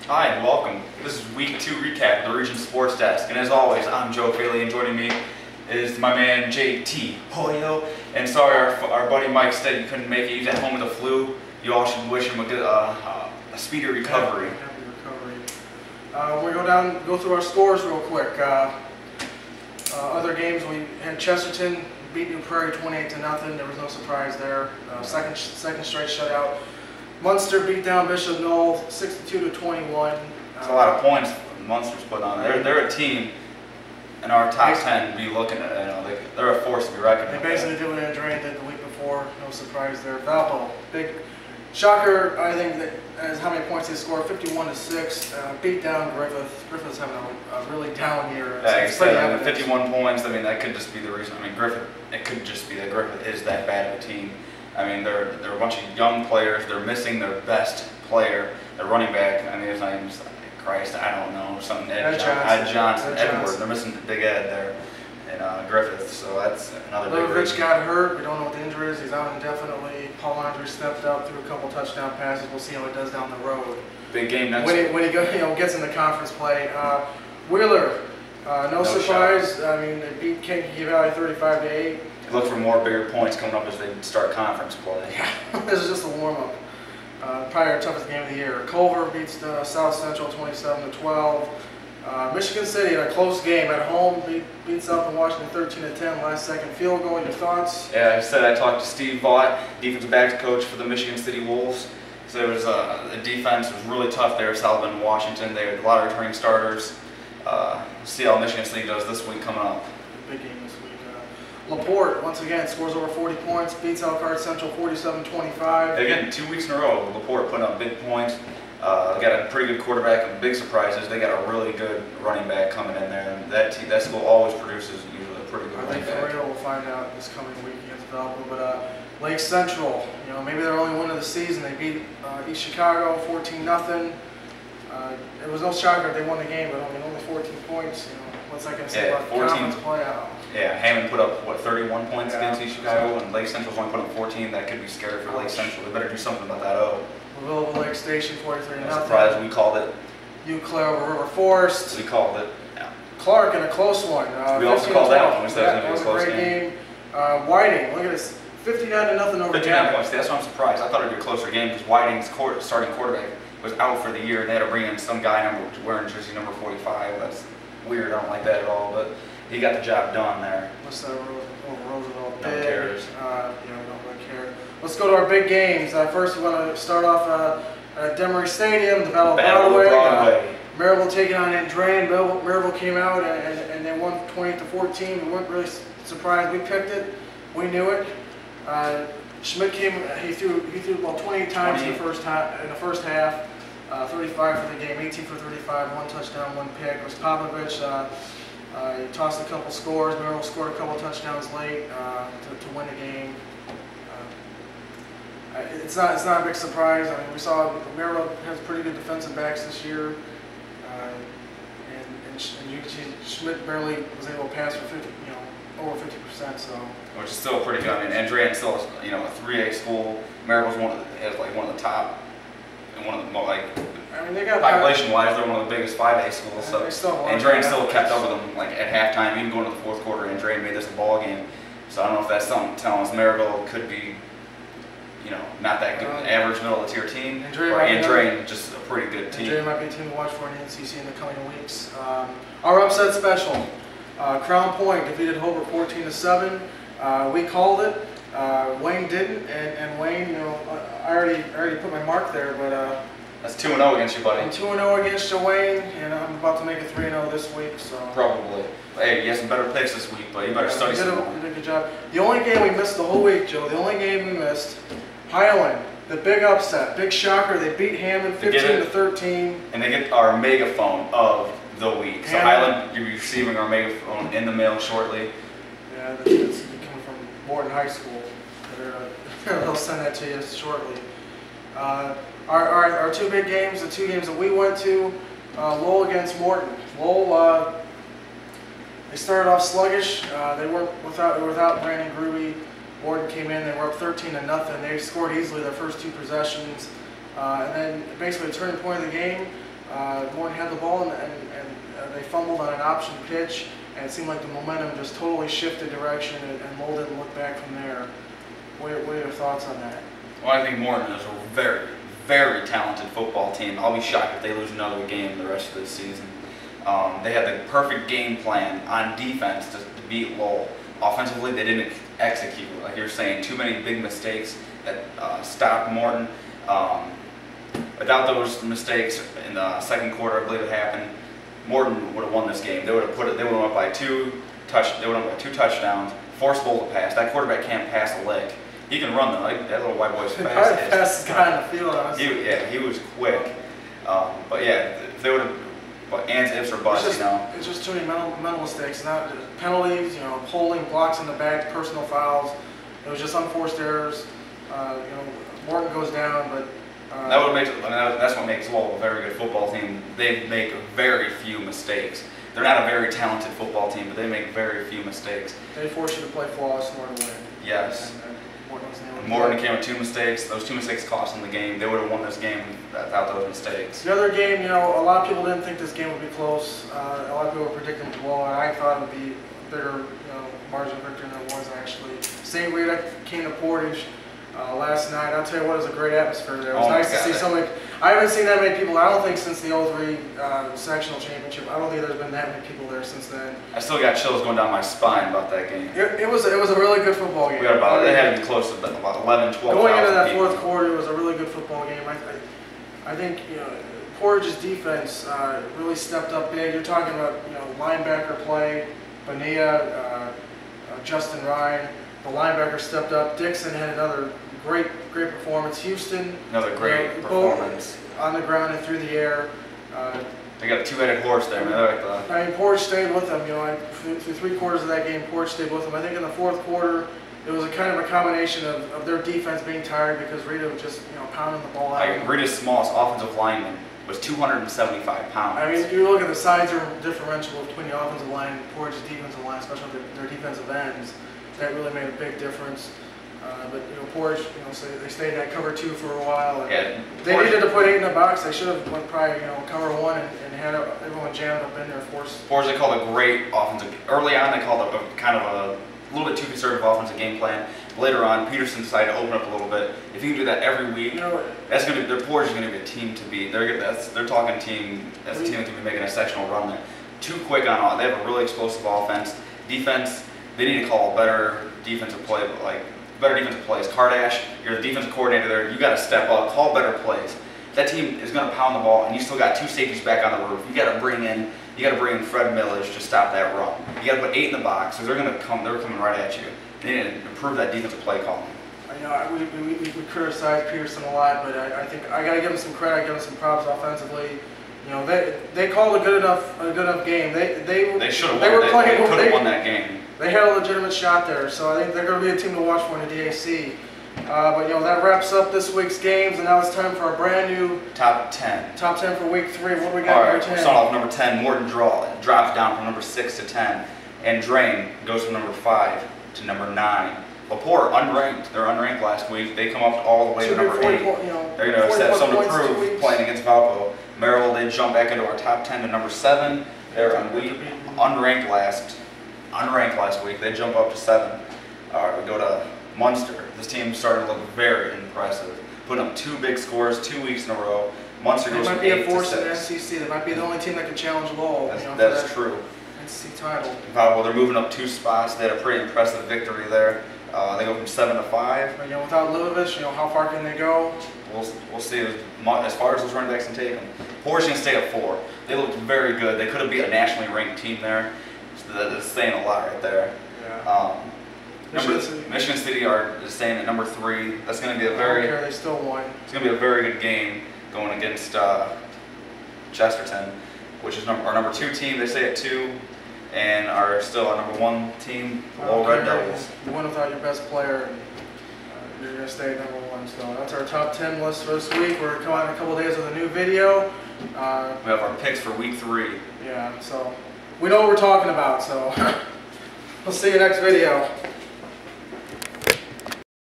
Hi and welcome. This is week 2 recap of the Region Sports Desk, and as always, I'm Joe Faley, and joining me is my man JT Hoyo. And sorry, our buddy Mike said he couldn't make it. He's at home with the flu. You all should wish him a speedy recovery. Happy recovery. We go through our scores real quick. Other games, we had Chesterton beat New Prairie 28-0. There was no surprise there. Second straight shutout. Munster beat down Bishop Knoll 62-21. That's a lot of points Munster's put on. They're a team in our top 10 to be looking at. They're a force to be reckoned with. They basically did what Andrea did the week before. No surprise there. Valpo, big shocker. I think that as how many points they scored, 51-6. Beat down Griffith. Griffith's having a really down year. Yeah, like I said, 51 points. I mean, that could just be the reason. I mean, Griffith. It could just be that Griffith is that bad of a team. I mean, they're a bunch of young players. They're missing their best player, their running back. I mean, his name's Christ. I don't know, something Ed Johnson. Edward. They're missing Big Ed there, and Griffith. So that's another big Rich got hurt. We don't know what the injury is. He's out indefinitely. Paul Andre stepped up, threw a couple touchdown passes. We'll see how it does down the road. Big game next. When he gets in the conference play. Wheeler, no surprise. Shot. I mean, they beat Kankakee Valley 35-8. Look for more bigger points coming up as they start conference play. Yeah, this is just a warm-up. Probably our toughest game of the year. Culver beats South Central 27-12. Michigan City in a close game at home beats Southern Washington 13-10. Last-second field goal. Your thoughts? Yeah, I talked to Steve Vaught, defensive backs coach for the Michigan City Wolves. So it was the defense was really tough there. Southern Washington. They had a lot of returning starters. See how Michigan City does this week coming up. Big game this week. LaPorte, once again, scores over 40 points, beats Elkhart Central 47-25. Again, 2 weeks in a row, LaPorte putting up big points. They got a pretty good quarterback and big surprises. They got a really good running back coming in there. And that school always produces usually a pretty good running back. I think for real, we'll find out this coming week against Valpo. But Lake Central, maybe their only win of the season. They beat East Chicago 14-0. It was no shocker they won the game, but only 14 points. What's that going to say about conference play? Yeah, Hammond put up, 31 points against East Chicago, and Lake Central's only put up 14. That could be scary for Lake Central. They better do something about that Laville Lake Station 43-0. I'm surprised we called it. Eau Claire over River Forest. We called it. Yeah. Clark in a close one. We also called that one. We said it was going to be a close game. Whiting, look at this. 59-0 over 59 points. That's why I'm surprised. I thought it would be a closer game because Whiting's starting quarterback was out for the year, and they had to bring in some guy wearing jersey number 45. That's weird. I don't like that at all, but he got the job done there. What's that Roosevelt? No one cares. We don't really care. Let's go to our big games. First, we're going to start off at Demery Stadium, the Battle of Broadway. Maryville taking on Andrea. Maryville came out and they won 28-14. We weren't really surprised. We picked it. We knew it. Schmidt came. He threw about 28 times in the first half. 35 for the game, 18 for 35, 1 touchdown, 1 pick. It was Popovich. He tossed a couple scores. Maryville scored a couple touchdowns late to win the game. It's not a big surprise. I mean, we saw Maryville has pretty good defensive backs this year, and Schmidt barely was able to pass for over 50%. So, which is still pretty good. I mean, Andrea still a 3A school. Maryville's one of the top. And one of the they got population-wise, they're one of the biggest 5A schools. So Andrea still kept up with them at halftime, even going to the fourth quarter. Andrea made this a ball game. So I don't know if that's something telling us Maryville could be, not that good, average middle of the tier team, or Andrea just a pretty good team. Andrea might be a team to watch for in the NCC in the coming weeks. Our upset special, Crown Point defeated Hobart 14-7. We called it. Wayne didn't, and Wayne, I already put my mark there, but that's 2-0 against you, buddy. I'm 2-0 against you, Wayne, and I'm about to make it 3-0 this week. So probably. Hey, you have some better picks this week, but you better study some more. You did a good job. The only game we missed the whole week, Joe. The only game we missed, Highland, the big upset, big shocker. They beat Hammond 15-13, and they get our megaphone of the week. So Highland, you'll be receiving our megaphone in the mail shortly. Yeah, it's coming from Morton High School. They'll send that to you shortly. Our 2 big games, the 2 games that we went to, Lowell against Morton. Lowell, they started off sluggish. They weren't without Brandon Gruby. Morton came in, they were up 13-0. They scored easily their first 2 possessions. And then basically the turning point of the game, Morton had the ball and they fumbled on an option pitch, and it seemed like the momentum just totally shifted direction, and Lowell didn't look back from there. What are your thoughts on that? Well, I think Morton is a very, very talented football team. I'll be shocked if they lose another game the rest of this season. They had the perfect game plan on defense to beat Lowell. Offensively, they didn't execute. Like you're saying, too many big mistakes that stopped Morton. Without those mistakes in the second quarter, I believe it happened, Morton would have won this game. They would have went up by two touchdowns, forced Lowell to pass. That quarterback can't pass a lick. He can run though. That little white boy's fast. Fastest guy in the field, honestly. Yeah, he was quick. But yeah, if they would have. But ands, ifs, or buts, It's just too many mental mistakes. Not penalties, holding, blocks in the back, personal fouls. It was just unforced errors. Morton goes down, but that's what makes Lowell a very good football team. They make very few mistakes. They're not a very talented football team, but they make very few mistakes. They force you to play flawless in order to win. Yes. Morton came with 2 mistakes. Those 2 mistakes cost them the game. They would have won this game without those mistakes. The other game, a lot of people didn't think this game would be close. A lot of people were predicting it well, and I thought it would be a bigger margin of victory than it was actually. St. Rita came to Portage last night. I'll tell you what, it was a great atmosphere there. It was nice to see so many. I haven't seen that many people. I don't think since the 03 sectional championship. I don't think there's been that many people there since then. I still got chills going down my spine about that game. It was a really good football game. They had to be close to about 11, 12. Going into that fourth quarter, it was a really good football game. I think Portage's defense really stepped up big. You're talking about linebacker play, Bonilla, Justin Ryan. The linebacker stepped up. Dixon had another great performance. Houston, another great performance on the ground and through the air. They got a 2-headed horse there, man. I mean, Portage stayed with them. Through 3 quarters of that game, Portage stayed with them. I think in the fourth quarter, it was a kind of a combination of their defense being tired because Rita was just pounding the ball out. Rita's smallest offensive lineman was 275 pounds. I mean, you look at the size differential between the offensive line and Portage's defensive line, especially their defensive ends. That really made a big difference. But Portage, they stayed at cover 2 for a while. And they needed to put 8 in the box. They should have went probably cover 1 and had everyone jammed up in there. Portage, they called a great offensive. Early on, they called a kind of a little bit too conservative offensive game plan. Later on, Peterson decided to open up a little bit. If you can do that every week, that's going to. Their Portage is going to be a team to beat. They're talking team. That's a team that's going to be making a sectional run there. Too quick on all. They have a really explosive offense. Defense. They need to call better defensive play, better defensive plays. Kardash, you're the defensive coordinator there. You got to step up, call better plays. That team is going to pound the ball, and you still got 2 safeties back on the roof. You got to bring in Fred Millage to stop that run. You got to put 8 in the box, because they're coming right at you. They need to improve that defensive play calling. We criticize Pearson a lot, but I think I got to give him some credit. I give him some props offensively. They called a good enough game. They should have won. They could have won that game. They had a legitimate shot there, so I think they're going to be a team to watch for in the DAC. But that wraps up this week's games, and now it's time for our brand new top 10. Top 10 for week 3. What do we got? All right, we'll start off number 10. Morton drops down from number 6 to 10, and Drain goes from number 5 to number 9. LaPorte unranked. They're unranked last week. They come up all the way to number 8. They're going to have something to prove playing against Valpo. Maryville, they jump back into our top 10 to number 7. They're unranked last week. They jump up to 7. We go to Munster. This team started to look very impressive. Putting up 2 big scores 2 weeks in a row. Munster goes from 8 to 6. They might be a force in the SEC. They might be the only team that can challenge Lowell. That's true. SEC title. Valpo, they're moving up 2 spots. They had a pretty impressive victory there. They go from 7 to 5. Without Livovich, how far can they go? We'll see as far as those running backs can take them. Portage can stay at 4. They looked very good. They could have beat a nationally ranked team there. So that's saying a lot right there. Yeah. Michigan City is staying at number 3. That's going to be a very. I don't care, they still won. It's going to be a very good game going against Chesterton, which is our number 2 team. They stay at 2. And are still our number 1 team, Lowell Red Devils. You win without your best player, and you're going to stay at number 1. So that's our top 10 list for this week. We're coming out in a couple days with a new video. We have our picks for week 3. Yeah, so we know what we're talking about. So we'll see you next video.